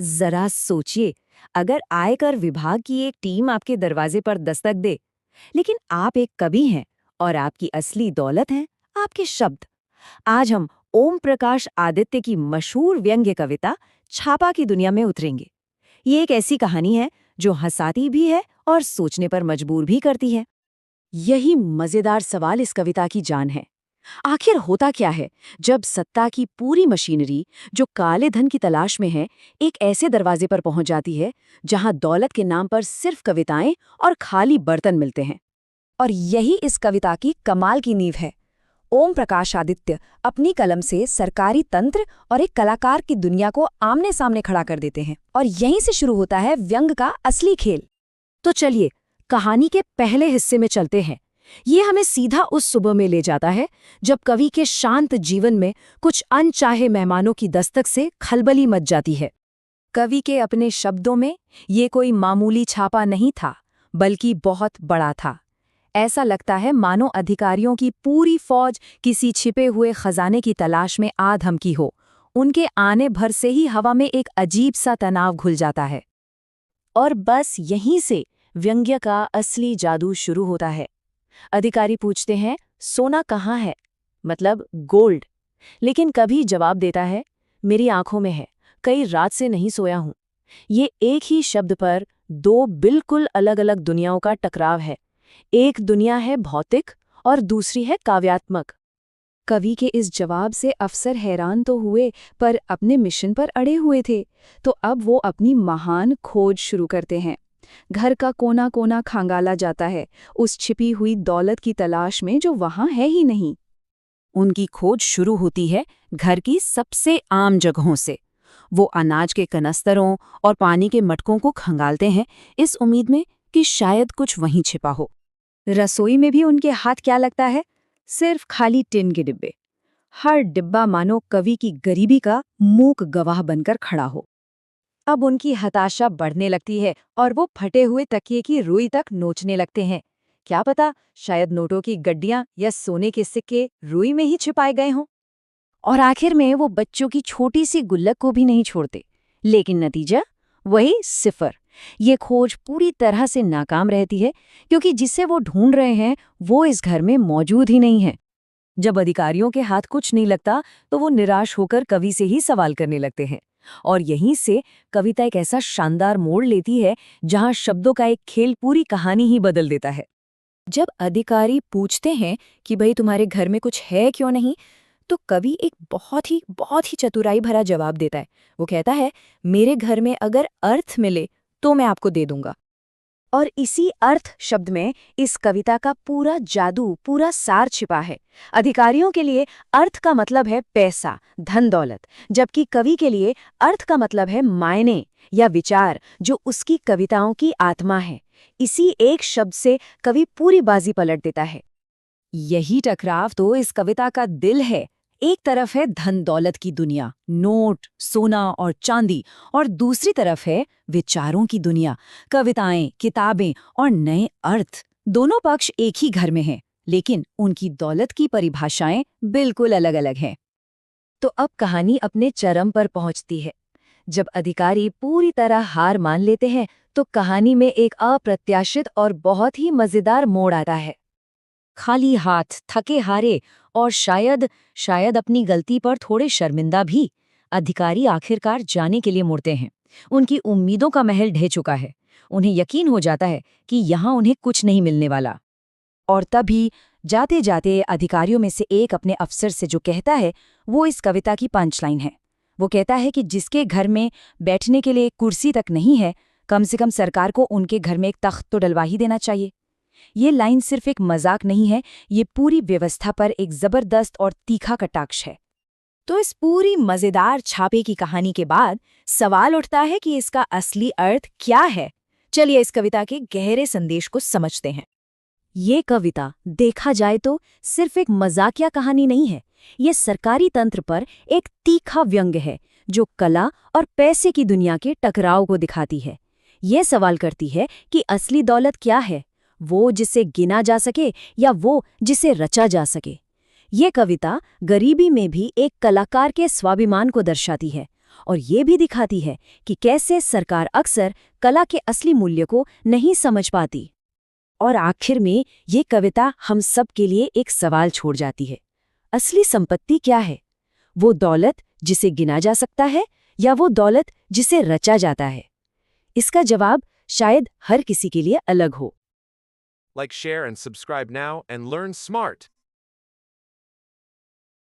जरा सोचिए, अगर आयकर विभाग की एक टीम आपके दरवाजे पर दस्तक दे, लेकिन आप एक कवि हैं और आपकी असली दौलत है आपके शब्द। आज हम ओम प्रकाश आदित्य की मशहूर व्यंग्य कविता छापा की दुनिया में उतरेंगे। ये एक ऐसी कहानी है जो हंसाती भी है और सोचने पर मजबूर भी करती है। यही मजेदार सवाल इस कविता की जान है। आखिर होता क्या है जब सत्ता की पूरी मशीनरी जो काले धन की तलाश में है, एक ऐसे दरवाजे पर पहुंच जाती है जहां दौलत के नाम पर सिर्फ कविताएं और खाली बर्तन मिलते हैं। और यही इस कविता की कमाल की नींव है। ओम प्रकाश आदित्य अपनी कलम से सरकारी तंत्र और एक कलाकार की दुनिया को आमने सामने खड़ा कर देते हैं, और यहीं से शुरू होता है व्यंग का असली खेल। तो चलिए कहानी के पहले हिस्से में चलते हैं। ये हमें सीधा उस सुबह में ले जाता है जब कवि के शांत जीवन में कुछ अनचाहे मेहमानों की दस्तक से खलबली मच जाती है। कवि के अपने शब्दों में ये कोई मामूली छापा नहीं था, बल्कि बहुत बड़ा था। ऐसा लगता है मानो अधिकारियों की पूरी फौज किसी छिपे हुए खजाने की तलाश में आ धमकी हो। उनके आने भर से ही हवा में एक अजीब सा तनाव घुल जाता है। और बस यहीं से व्यंग्य का असली जादू शुरू होता है। अधिकारी पूछते हैं, सोना कहाँ है? मतलब गोल्ड। लेकिन कभी जवाब देता है, मेरी आंखों में है, कई रात से नहीं सोया हूं। ये एक ही शब्द पर दो बिल्कुल अलग अलग दुनियाओं का टकराव है। एक दुनिया है भौतिक और दूसरी है काव्यात्मक। कवि के इस जवाब से अफसर हैरान तो हुए, पर अपने मिशन पर अड़े हुए थे। तो अब वो अपनी महान खोज शुरू करते हैं। घर का कोना कोना खंगाला जाता है उस छिपी हुई दौलत की तलाश में जो वहां है ही नहीं। उनकी खोज शुरू होती है घर की सबसे आम जगहों से। वो अनाज के कनस्तरों और पानी के मटकों को खंगालते हैं, इस उम्मीद में कि शायद कुछ वहीं छिपा हो। रसोई में भी उनके हाथ क्या लगता है? सिर्फ खाली टिन के डिब्बे। हर डिब्बा मानो कवि की गरीबी का मूक गवाह बनकर खड़ा हो। अब उनकी हताशा बढ़ने लगती है और वो फटे हुए तकिए की रुई तक नोचने लगते हैं। क्या पता, शायद नोटों की गड्डियां या सोने के सिक्के रुई में ही छिपाए गए हों। और आखिर में वो बच्चों की छोटी सी गुल्लक को भी नहीं छोड़ते। लेकिन नतीजा वही सिफर। ये खोज पूरी तरह से नाकाम रहती है, क्योंकि जिसे वो ढूंढ रहे हैं वो इस घर में मौजूद ही नहीं है। जब अधिकारियों के हाथ कुछ नहीं लगता तो वो निराश होकर कवि से ही सवाल करने लगते हैं। और यहीं से कविता एक ऐसा शानदार मोड़ लेती है जहां शब्दों का एक खेल पूरी कहानी ही बदल देता है। जब अधिकारी पूछते हैं कि भाई तुम्हारे घर में कुछ है क्यों नहीं, तो कवि एक बहुत ही चतुराई भरा जवाब देता है। वो कहता है, मेरे घर में अगर अर्थ मिले तो मैं आपको दे दूंगा। और इसी अर्थ शब्द में इस कविता का पूरा जादू, पूरा सार छिपा है। अधिकारियों के लिए अर्थ का मतलब है पैसा, धन दौलत, जबकि कवि के लिए अर्थ का मतलब है मायने या विचार, जो उसकी कविताओं की आत्मा है। इसी एक शब्द से कवि पूरी बाजी पलट देता है। यही टकराव तो इस कविता का दिल है। एक तरफ है धन दौलत की दुनिया, नोट, सोना और चांदी, और दूसरी तरफ है विचारों की दुनिया, कविताएं, किताबें और नए अर्थ। दोनों पक्ष एक ही घर में हैं, लेकिन उनकी दौलत की परिभाषाएं बिल्कुल अलग-अलग हैं। तो अब कहानी अपने चरम पर पहुंचती है। जब अधिकारी पूरी तरह हार मान लेते हैं, तो कहानी में एक अप्रत्याशित और बहुत ही मजेदार मोड़ आता है। खाली हाथ, थके हारे और शायद अपनी गलती पर थोड़े शर्मिंदा भी, अधिकारी आखिरकार जाने के लिए मुड़ते हैं। उनकी उम्मीदों का महल ढह चुका है। उन्हें यकीन हो जाता है कि यहाँ उन्हें कुछ नहीं मिलने वाला। और तभी जाते जाते अधिकारियों में से एक अपने अफसर से जो कहता है, वो इस कविता की पंचलाइन है। वो कहता है कि जिसके घर में बैठने के लिए एक कुर्सी तक नहीं है, कम से कम सरकार को उनके घर में एक तख्त तो डलवा ही देना चाहिए। ये लाइन सिर्फ एक मजाक नहीं है, ये पूरी व्यवस्था पर एक जबरदस्त और तीखा कटाक्ष है। तो इस पूरी मजेदार छापे की कहानी के बाद सवाल उठता है कि इसका असली अर्थ क्या है। चलिए इस कविता के गहरे संदेश को समझते हैं। ये कविता देखा जाए तो सिर्फ एक मजाकिया कहानी नहीं है। ये सरकारी तंत्र पर एक तीखा व्यंग्य है, जो कला और पैसे की दुनिया के टकराव को दिखाती है। ये सवाल करती है कि असली दौलत क्या है, वो जिसे गिना जा सके या वो जिसे रचा जा सके। ये कविता गरीबी में भी एक कलाकार के स्वाभिमान को दर्शाती है, और ये भी दिखाती है कि कैसे सरकार अक्सर कला के असली मूल्य को नहीं समझ पाती। और आखिर में ये कविता हम सब के लिए एक सवाल छोड़ जाती है। असली संपत्ति क्या है? वो दौलत जिसे गिना जा सकता है या वो दौलत जिसे रचा जाता है? इसका जवाब शायद हर किसी के लिए अलग हो। Like, share, and subscribe now and learn smart.